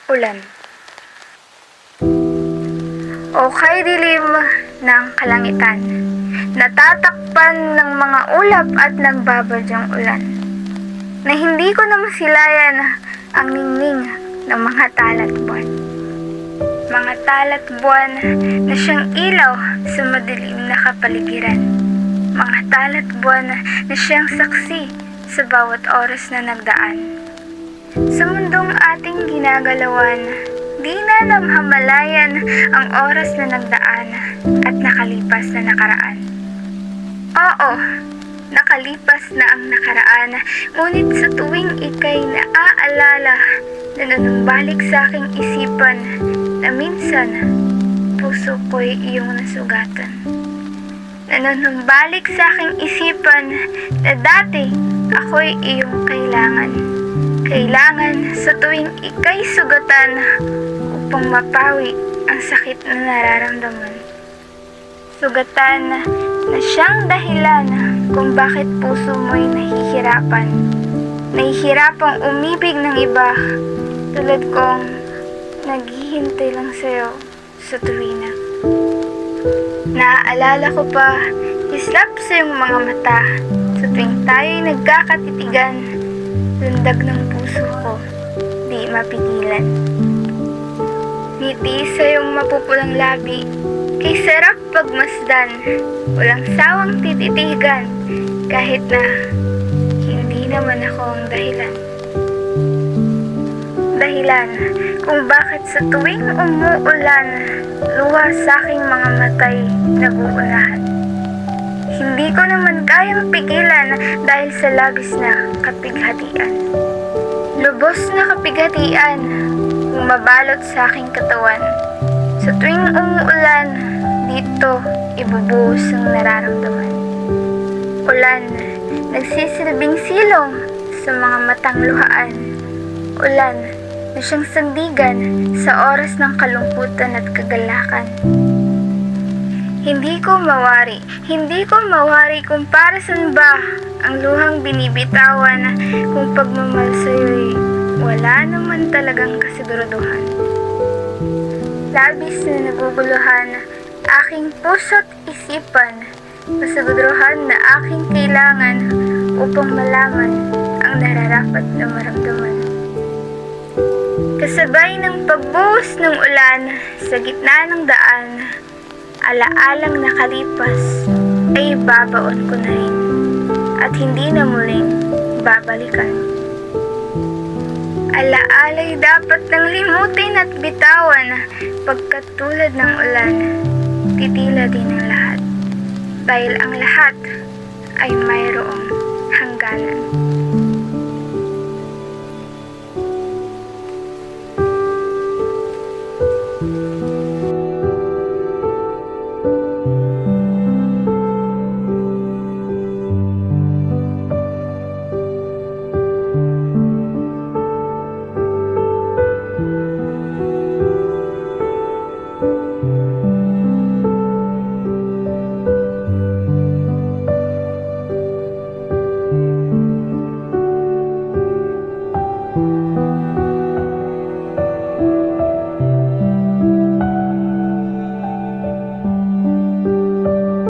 Ulan. O kay dilim ng kalangitan, natatakpan ng mga ulap at nagbabadyang ulan, na hindi ko na masilayan ang ningning ng mga talat buwan. Mga talat buwan na siyang ilaw sa madilim na kapaligiran. Mga talat buwan na siyang saksi sa bawat oras na nagdaan. Sa mundong ating ginagalawan, di na namamalayan ang oras na nagdaan at nakalipas na nakaraan. Oo, nakalipas na ang nakaraan, ngunit sa tuwing ika'y naaalala, na nanumbalik sa aking isipan na minsan puso ko'y iyong nasugatan. Nanumbalik sa aking isipan na dati ako'y iyong kailangan. Kailangan sa tuwing ika'y sugatan upang mapawi ang sakit na nararamdaman. Sugatan na siyang dahilan kung bakit puso mo'y nahihirapan. Nahihirapang umibig ng iba tulad kong naghihintay lang sa'yo sa tuwina. Naaalala ko pa, islap sa iyong mga mata sa tuwing tayo'y nagkakatitigan. Lundag ng puso ko, di mapigilan. Ngiti sa iyong mapupulang labi, kay sarap pagmasdan, walang sawang tititigan, kahit na hindi naman ako ang dahilan. Dahilan kung bakit sa tuwing umuulan, luha sa aking mga matay naguunahan. Hindi ko naman kayang pigilan dahil sa labis na kapighatian. Lubos na kapighatian, bumabalot sa aking katawan. Sa tuwing umuulan, dito ibubuhos ang nararamdaman. Ulan, nagsisilbing silong sa mga matang luhaan. Ulan, na siyang sandigan sa oras ng kalungkutan at kagalakan. Hindi ko mawari kung para saan ba ang luhang binibitawan kung pagmamahal sa'yo'y wala naman talagang kasiguraduhan. Labis na naguguluhan aking puso't isipan, kasiguraduhan na aking kailangan upang malaman ang nararapat na maramdaman. Kasabay ng pagbuhos ng ulan sa gitna ng daan, alaalang nakalipas ay babaon ko na rin at hindi na muling babalikan. Alaala'y dapat nang limutin at bitawan pagkat tulad ng ulan, titila din ang lahat dahil ang lahat ay mayroong hangganan.